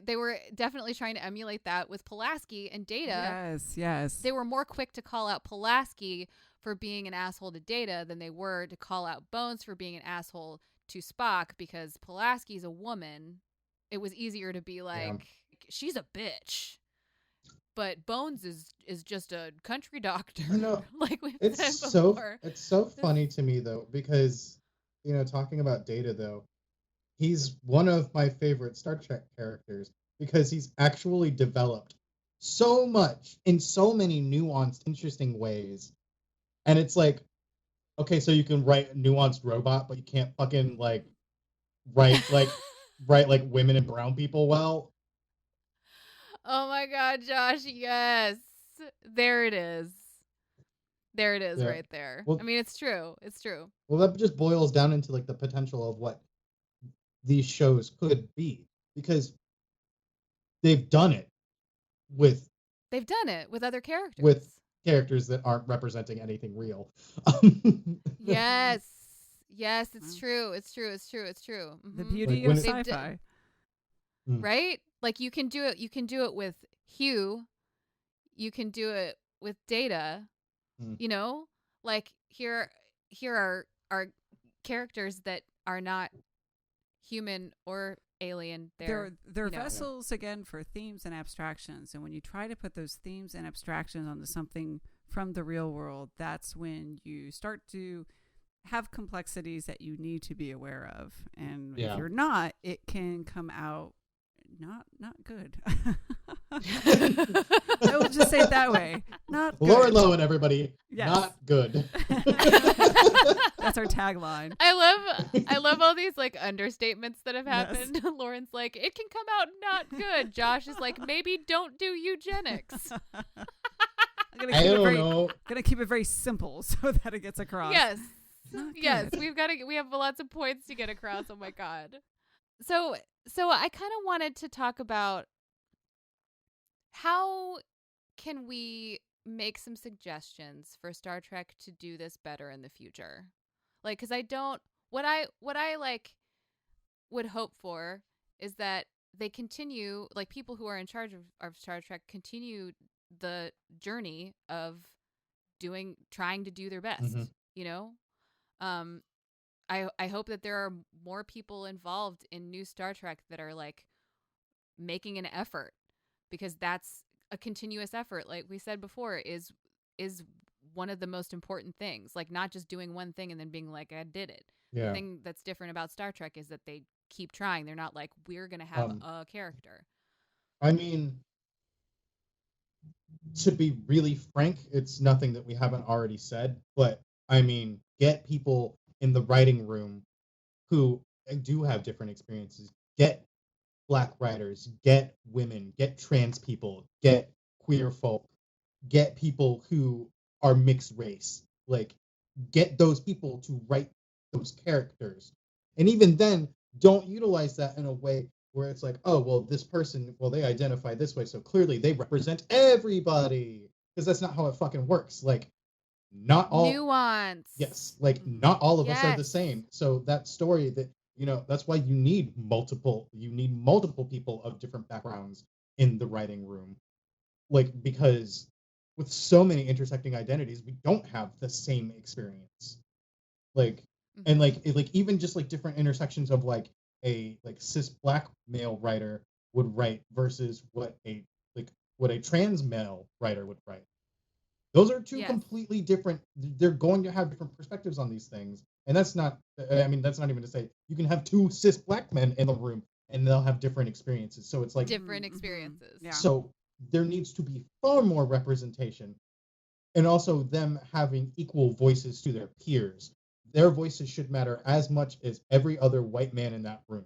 they were definitely trying to emulate that with Pulaski and Data. Yes. They were more quick to call out Pulaski for being an asshole to Data than they were to call out Bones for being an asshole to Spock, because Pulaski's a woman. It was easier to be like, she's a bitch. But Bones is just a country doctor. Like we've said before. It's so funny to me though, because talking about Data though, he's one of my favorite Star Trek characters because he's actually developed so much in so many nuanced, interesting ways. And it's like, okay, so you can write a nuanced robot, but you can't fucking write women and brown people well. Oh my God, Josh, yes. There it is. There it is, right there. Well, I mean, it's true. It's true. Well, that just boils down into the potential of what these shows could be, because they've done it with other characters. With characters that aren't representing anything real. Yes. Yes, it's true. It's true. It's true. It's true. Mm-hmm. The beauty of sci-fi. Right? Like you can do it. You can do it with Hugh. You can do it with Data. You know, like here are characters that are not human or alien. They're vessels again for themes and abstractions, and when you try to put those themes and abstractions onto something from the real world, that's when you start to have complexities that you need to be aware of, and if you're not, it can come out not good. I will just say it that way. Not good. Lauren Lowen, everybody. Yes. Not good. That's our tagline. I love all these like understatements that have happened. Yes. Lauren's like, it can come out not good. Josh is like, maybe don't do eugenics. I'm gonna keep it very simple so that it gets across. Yes. Yes. We have lots of points to get across. Oh my God. So I kind of wanted to talk about how can we make some suggestions for Star Trek to do this better in the future? Like, because what I like would hope for is that they continue, like people who are in charge of Star Trek continue the journey of trying to do their best, you know? I hope that there are more people involved in new Star Trek that are like making an effort, because that's a continuous effort. Like we said before, is one of the most important things. Like not just doing one thing and then being like, I did it. Yeah. The thing that's different about Star Trek is that they keep trying. They're not like, we're going to have a character. I mean, to be really frank, it's nothing that we haven't already said, but I mean, get people in the writing room who do have different experiences. Get Black writers, get women, get trans people, get queer folk, get people who are mixed race. Like, get those people to write those characters. And even then, don't utilize that in a way where it's like, oh, well, this person, well, they identify this way, so clearly they represent everybody. Because that's not how it fucking works. Like, not all nuance. Yes, like not all of us are the same. So that story that that's why you need multiple people of different backgrounds in the writing room. Like, because with so many intersecting identities, we don't have the same experience. Like, and like even just like different intersections of like a cis Black male writer would write versus what a trans male writer would write. Those are two completely different. They're going to have different perspectives on these things. And that's not even to say you can have two cis Black men in the room and they'll have different experiences. So it's like different experiences. Yeah. So there needs to be far more representation, and also them having equal voices to their peers. Their voices should matter as much as every other white man in that room.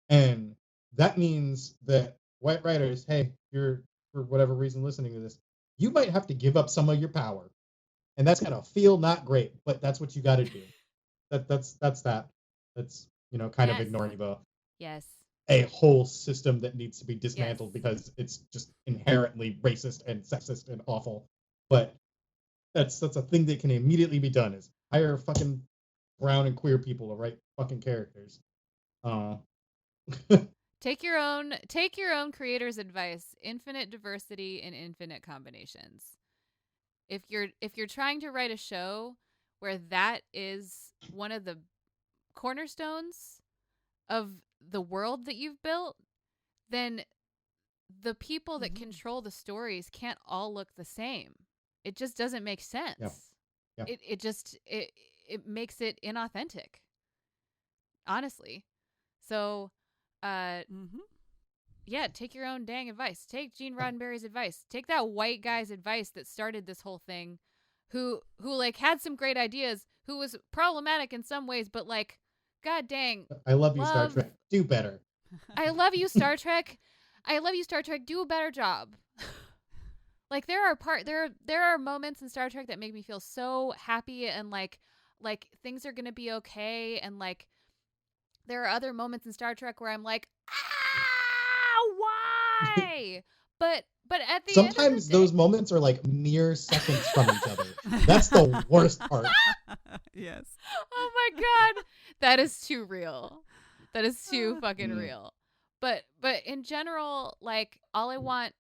And that means that white writers, hey, you're for whatever reason listening to this, you might have to give up some of your power. And that's going to feel not great, but that's what you got to do. That's that. That's, kind of ignoring a whole system that needs to be dismantled because it's just inherently racist and sexist and awful. but that's a thing that can immediately be done is hire fucking brown and queer people to write fucking characters. Take your own creator's advice. Infinite diversity and infinite combinations. If you're trying to write a show where that is one of the cornerstones of the world that you've built, then the people that control the stories can't all look the same. It just doesn't make sense. Yeah. It makes it inauthentic. Honestly. So yeah, take your own dang advice. Take Gene Roddenberry's advice. Take that white guy's advice that started this whole thing, who like had some great ideas, who was problematic in some ways, but like, god dang. I love you, Star Trek. Do better. I love you, Star Trek. I love you, Star Trek. Do a better job. Like there are moments in Star Trek that make me feel so happy and like things are gonna be okay, and like there are other moments in Star Trek where I'm like, why? but at the sometimes end of the day, those moments are like mere seconds from each other. That's the worst part. Yes. Oh my god, that is too real. That is too fucking real. But in general, like all I want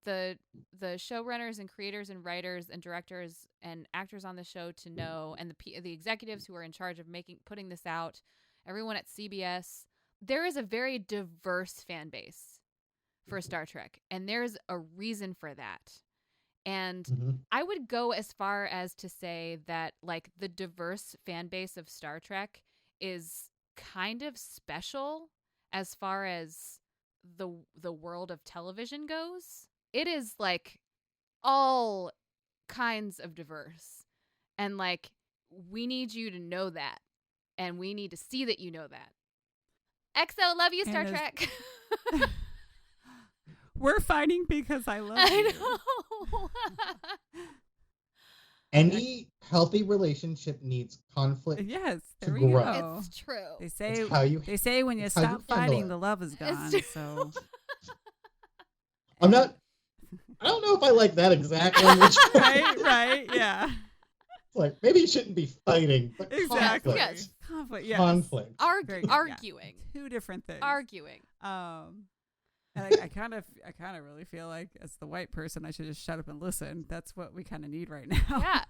the showrunners and creators and writers and directors and actors on the show to know, and the executives who are in charge of putting this out, everyone at CBS, there is a very diverse fan base for Star Trek, and there's a reason for that. And I would go as far as to say that like the diverse fan base of Star Trek is kind of special as far as the world of television goes. It is like all kinds of diverse, and like we need you to know that, and we need to see that you know that. EXO, love you, Star Trek. We're fighting because I love you. I know. Any healthy relationship needs conflict. Yes, to there we grow. go. It's true. They say when you stop fighting, the love is gone. So I don't know if I like that exact language. right, yeah. It's like maybe you shouldn't be fighting, but exactly. Conflict. Yes. Conflict. Arguing. Yeah. Two different things. Arguing. And I kind of really feel like as the white person, I should just shut up and listen. That's what we kind of need right now. Yeah.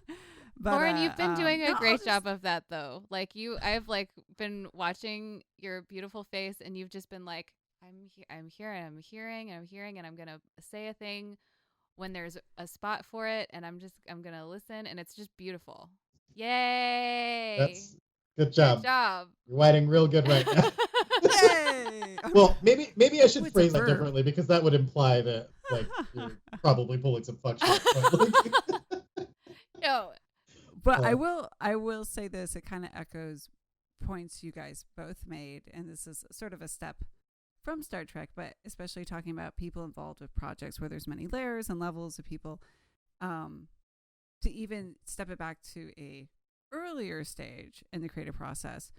But, Lauren, you've been doing a great job of that, though. Like I've like been watching your beautiful face, and you've just been like, I'm hearing, and I'm gonna say a thing when there's a spot for it, and I'm gonna listen, and it's just beautiful. Yay! That's good job. Good job. You're writing real good right now. Yay! Well, maybe I should phrase that differently, because that would imply that like you're probably pulling some fuck shit. No. But I will say this, it kind of echoes points you guys both made, and this is sort of a step from Star Trek, but especially talking about people involved with projects where there's many layers and levels of people, to even step it back to a earlier stage in the creative process.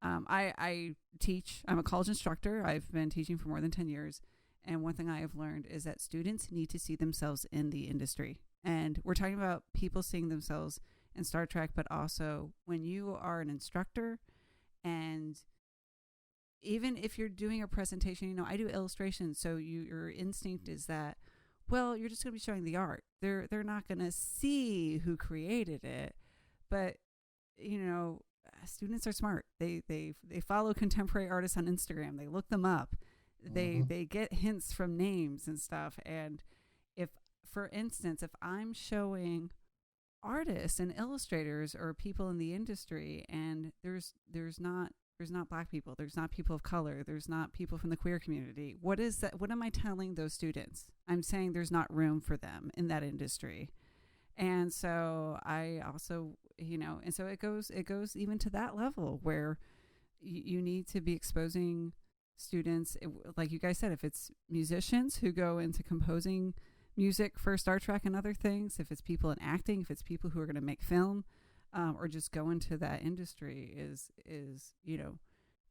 I teach, I'm a college instructor. I've been teaching for more than 10 years. And one thing I have learned is that students need to see themselves in the industry. And we're talking about people seeing themselves in Star Trek, but also when you are an instructor, and even if you're doing a presentation, I do illustrations. So your instinct is that, well, you're just going to be showing the art. They're not going to see who created it, but students are smart. They follow contemporary artists on Instagram. They look them up. They get hints from names and stuff. And if, for instance, if I'm showing artists and illustrators or people in the industry, and there's not Black people, there's not people of color, there's not people from the queer community, what is that? What am I telling those students? I'm saying there's not room for them in that industry. And so I also, and so it goes even to that level where you need to be exposing students, like you guys said, if it's musicians who go into composing music for Star Trek and other things, if it's people in acting, if it's people who are going to make film, or just go into that industry, is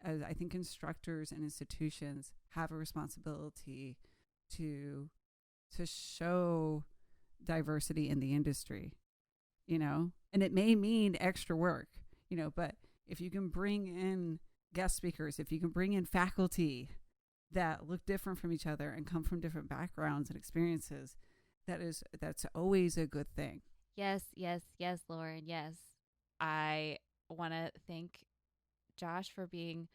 as I think instructors and institutions have a responsibility to show diversity in the industry, you know, and it may mean extra work, you know, but if you can bring in guest speakers, if you can bring in faculty that look different from each other and come from different backgrounds and experiences, that's always a good thing. Yes, Lauren. Yes. I want to thank Josh for being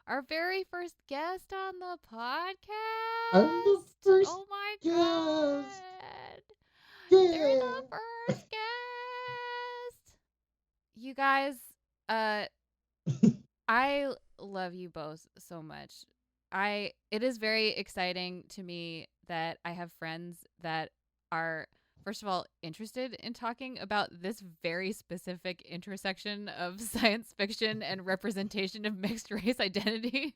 our very first guest on the podcast. I'm the first Oh my guest. God. Yeah. They're the first guest. You guys, I love you both so much. It is very exciting to me that I have friends that are, first of all, interested in talking about this very specific intersection of science fiction and representation of mixed race identity.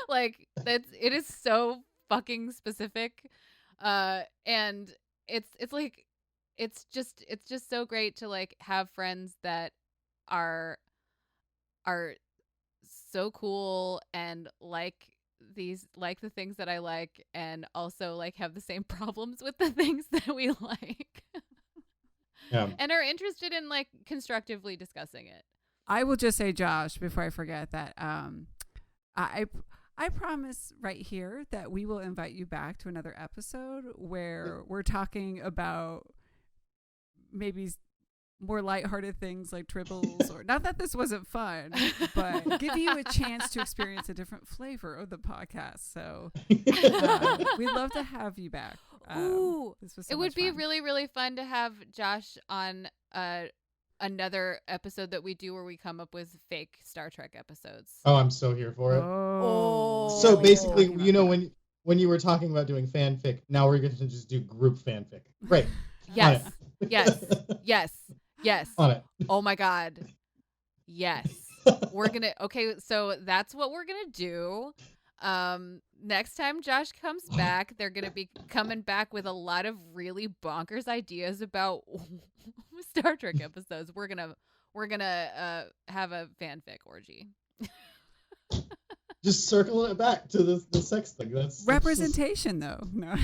Like, it is so fucking specific. And it's like, it's just so great to like have friends that are so cool and like the things that I like, and also like have the same problems with the things that we like. Yeah. And are interested in like constructively discussing it. I will just say, Josh, before I forget that, I promise right here that we will invite you back to another episode where we're talking about maybe more lighthearted things like tribbles, or not that this wasn't fun, but give you a chance to experience a different flavor of the podcast. So we'd love to have you back. Ooh, this was it would be really, really fun to have Josh on another episode that we do where we come up with fake Star Trek episodes. Oh, I'm so here for it. Oh. So basically, you know, when you were talking about doing fanfic, now we're going to just do group fanfic. Great. Yes. Yes. On it. Oh my God. Yes. Okay, so that's what we're gonna do. Next time Josh comes back, they're gonna be coming back with a lot of really bonkers ideas about Star Trek episodes. We're gonna have a fanfic orgy. Just circling it back to the sex thing. That's representation, though. No.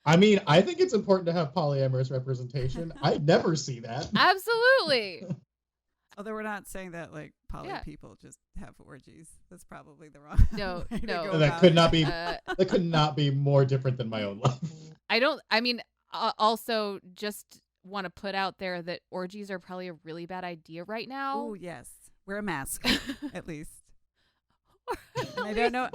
I mean, I think it's important to have polyamorous representation. I never see that. Absolutely. Although we're not saying that like poly people just have orgies. That's probably the wrong. No. That could not be. That could not be more different than my own life. Also, just want to put out there that orgies are probably a really bad idea right now. Oh yes, wear a mask at least. I don't know.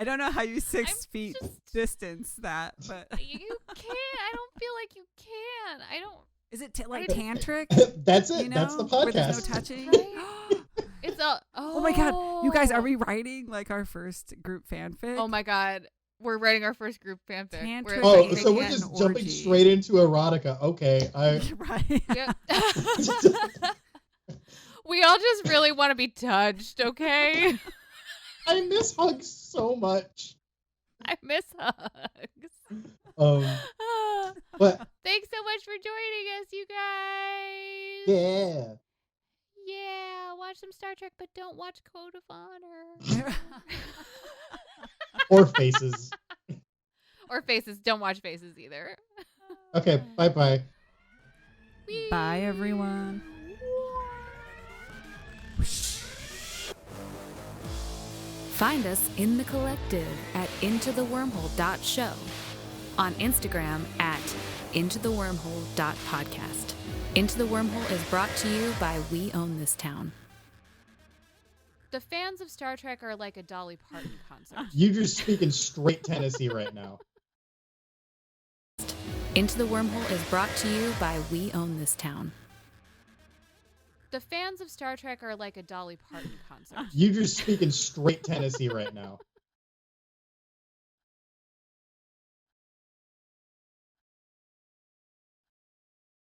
I don't know how you 6 feet distance that, but you can't. I don't feel like you can. I don't. Is it like tantric? That's it. You know? That's the podcast. Where there's no touching. Right? It's all. Oh my God, you guys, are we writing like our first group fanfic? Oh my God, we're writing our first group fanfic. Tantric so we're just jumping straight into erotica. Okay, right. Yep. We all just really want to be touched. Okay. I miss hugs so much. I miss hugs. But thanks so much for joining us, you guys. Yeah, watch some Star Trek, but don't watch Code of Honor. Or Faces. Or Faces. Don't watch Faces either. Okay, bye-bye. Bye, everyone. Find us in the collective at intothewormhole.show, on Instagram at intothewormhole.podcast. Into the Wormhole is brought to you by We Own This Town. The fans of Star Trek are like a Dolly Parton concert. You just speaking straight Tennessee right now. Into the Wormhole is brought to you by We Own This Town. The fans of Star Trek are like a Dolly Parton concert. You just speaking straight Tennessee right now.